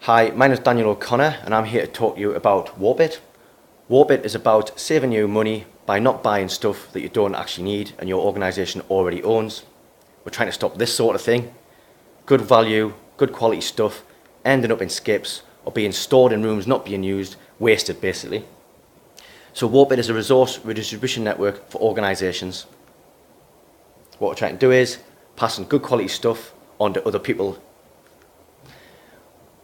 Hi, my name is Daniel O'Connor and I'm here to talk to you about WARPit. WARPit is about saving you money by not buying stuff that you don't actually need and your organisation already owns. We're trying to stop this sort of thing. Good value, good quality stuff ending up in skips or being stored in rooms not being used, wasted basically. So WARPit is a resource redistribution network for organisations. What we're trying to do is pass on good quality stuff onto other people.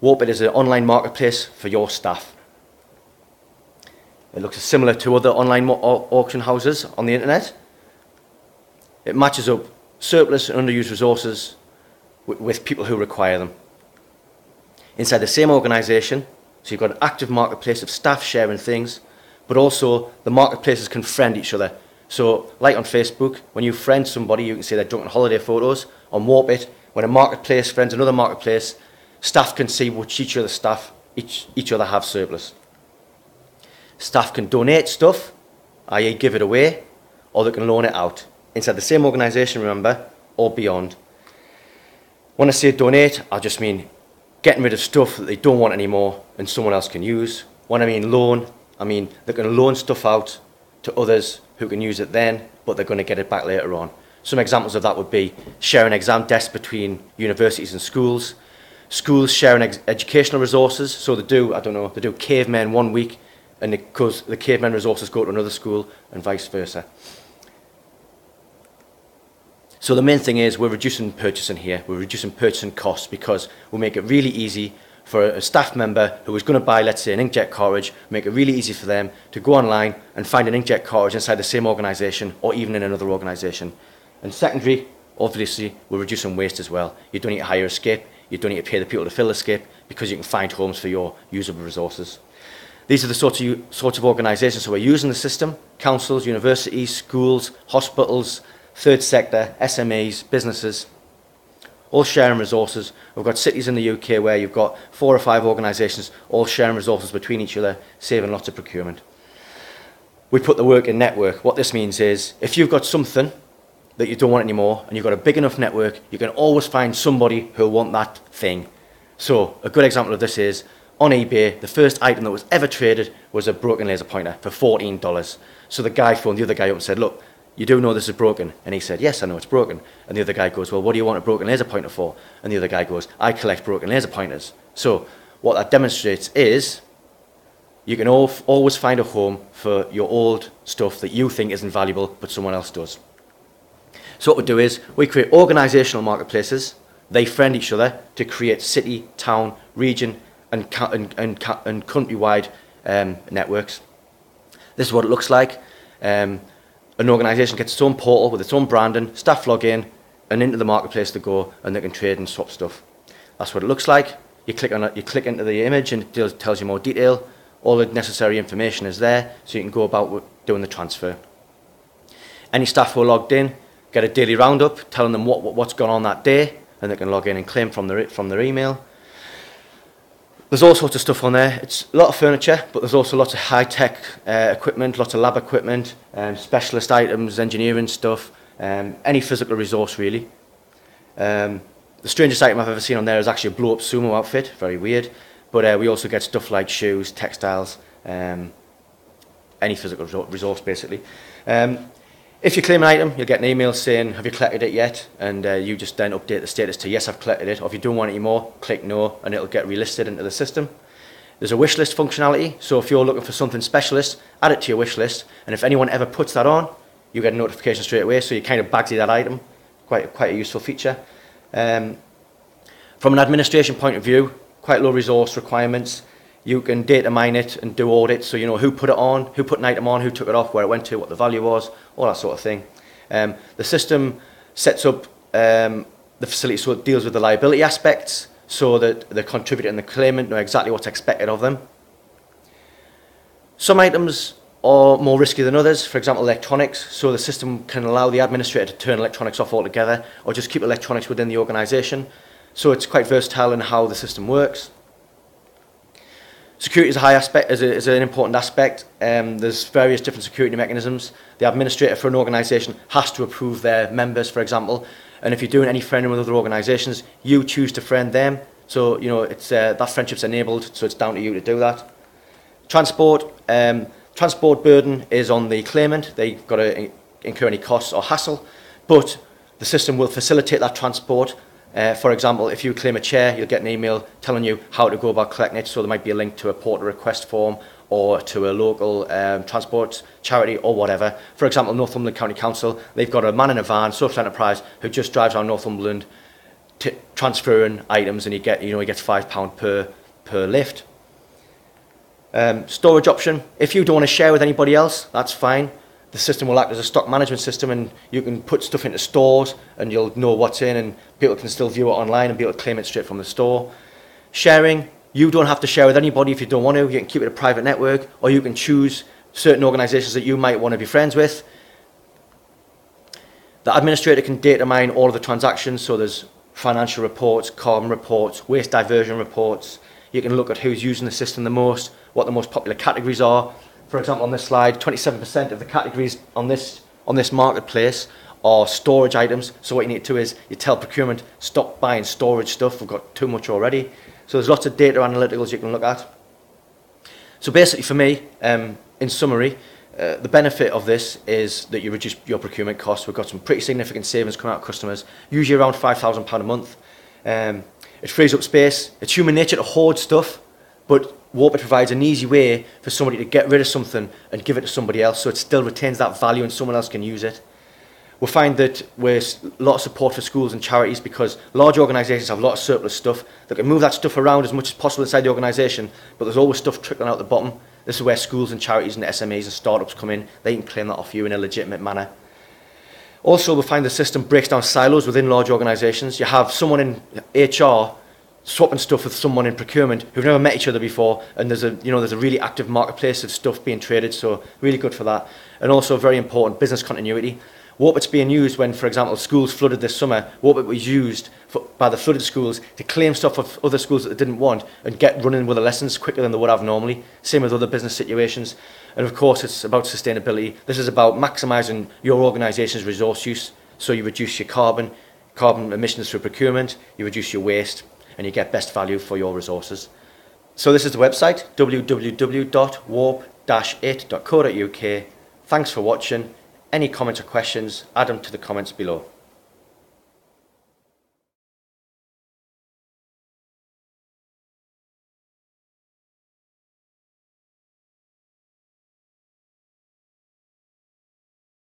WARPit is an online marketplace for your staff. It looks similar to other online auction houses on the internet. It matches up surplus and underused resources with people who require them. Inside the same organisation, so you've got an active marketplace of staff sharing things, but also the marketplaces can friend each other. So, like on Facebook, when you friend somebody, you can see their drunken holiday photos. On WARPit, when a marketplace friends another marketplace, staff can see which each other have surplus. Staff can donate stuff, i.e. give it away, or they can loan it out. Inside the same organisation, remember, or beyond. When I say donate, I just mean getting rid of stuff that they don't want anymore and someone else can use. When I mean loan, I mean they're going to loan stuff out to others who can use it then, but they're going to get it back later on. Some examples of that would be sharing exam desks between universities and schools, schools sharing educational resources, so they do cavemen one week, and because the cavemen resources go to another school, and vice versa. So the main thing is we're reducing purchasing here, we're reducing purchasing costs because we make it really easy for a staff member who is going to buy, let's say, an inkjet cartridge, make it really easy for them to go online and find an inkjet cartridge inside the same organisation or even in another organisation. And secondary, obviously, we're reducing waste as well. You don't need to hire a skip, you don't need to pay the people to fill the skip because you can find homes for your usable resources. These are the sorts of organisations who are using the system: councils, universities, schools, hospitals, third sector, SMEs, businesses, all sharing resources. We've got cities in the UK where you've got 4 or 5 organisations all sharing resources between each other, saving lots of procurement. We put the work in network. What this means is if you've got something that you don't want anymore and you've got a big enough network, you can always find somebody who'll want that thing. So a good example of this is on eBay, the first item that was ever traded was a broken laser pointer for $14. So the guy phoned the other guy up and said, "Look, you do know this is broken?" And he said, "Yes, I know it's broken." And the other guy goes, "Well, what do you want a broken laser pointer for?" And the other guy goes, "I collect broken laser pointers." So what that demonstrates is you can always find a home for your old stuff that you think isn't valuable, but someone else does. So what we do is we create organisational marketplaces. They friend each other to create city, town, region, and country-wide networks. This is what it looks like. An organisation gets its own portal with its own branding, staff log in, and into the marketplace they go, and they can trade and swap stuff. That's what it looks like. You click on it, you click into the image, and it tells you more detail. All the necessary information is there, so you can go about doing the transfer. Any staff who are logged in get a daily roundup telling them what's gone on that day, and they can log in and claim from their email. There's all sorts of stuff on there. It's a lot of furniture, but there's also lots of high-tech equipment, lots of lab equipment, specialist items, engineering stuff, any physical resource really. The strangest item I've ever seen on there is actually a blow-up sumo outfit, very weird. But we also get stuff like shoes, textiles, any physical resource basically. If you claim an item, you'll get an email saying, "Have you collected it yet?" And you just then update the status to "Yes, I've collected it." Or if you don't want it anymore, click "No," and it'll get relisted into the system. There's a wish list functionality, so if you're looking for something specialist, add it to your wish list, and if anyone ever puts that on, you get a notification straight away, so you kind of bagsy that item. Quite a useful feature. From an administration point of view, quite low resource requirements. You can data mine it and do audits, so you know who put it on, who put an item on, who took it off, where it went to, what the value was, all that sort of thing. The system sets up the facility so it deals with the liability aspects, so that the contributor and the claimant know exactly what's expected of them. Some items are more risky than others, for example electronics, so the system can allow the administrator to turn electronics off altogether, or just keep electronics within the organisation. So it's quite versatile in how the system works. Security is an important aspect. There's various different security mechanisms. The administrator for an organisation has to approve their members, for example. And if you're doing any friending with other organisations, you choose to friend them. So, you know, it's that friendship's enabled, so it's down to you to do that. Transport. Transport burden is on the claimant. They've got to incur any costs or hassle, but the system will facilitate that transport. For example, if you claim a chair, you'll get an email telling you how to go about collecting it. So there might be a link to a portal request form or to a local transport charity or whatever. For example, Northumberland County Council, they've got a man in a van, social enterprise, who just drives around Northumberland transferring items, and he gets £5 per lift. Storage option. If you don't want to share with anybody else, that's fine. The system will act as a stock management system, and you can put stuff into stores and you'll know what's in, and people can still view it online and be able to claim it straight from the store. Sharing. You don't have to share with anybody if you don't want to. You can keep it a private network, or you can choose certain organisations that you might want to be friends with. The administrator can data mine all of the transactions, so there's financial reports, carbon reports, waste diversion reports. You can look at who's using the system the most, what the most popular categories are. For example, on this slide, 27% of the categories on this marketplace are storage items. So what you need to do is you tell procurement, stop buying storage stuff, we've got too much already. So there's lots of data analyticals you can look at. So basically for me, in summary, the benefit of this is that you reduce your procurement costs. We've got some pretty significant savings coming out of customers, usually around £5,000 a month. It frees up space. It's human nature to hoard stuff, but WARPit provides an easy way for somebody to get rid of something and give it to somebody else, so it still retains that value and someone else can use it. We find that there's a lot of support for schools and charities because large organisations have a lot of surplus stuff. They can move that stuff around as much as possible inside the organisation, but there's always stuff trickling out the bottom. This is where schools and charities and SMEs and startups come in. They can claim that off you in a legitimate manner. Also, we find the system breaks down silos within large organisations. You have someone in HR swapping stuff with someone in procurement who've never met each other before, and there's a really active marketplace of stuff being traded, so really good for that. And also very important, business continuity. WARPit's being used when, for example, schools flooded this summer. WARPit was used by the flooded schools to claim stuff of other schools that they didn't want and get running with the lessons quicker than they would have normally. Same with other business situations. And of course, it's about sustainability. This is about maximising your organisation's resource use, so you reduce your carbon emissions through procurement, you reduce your waste, and you get best value for your resources. So this is the website, www.warp-it.co.uk. Thanks for watching. Any comments or questions, add them to the comments below.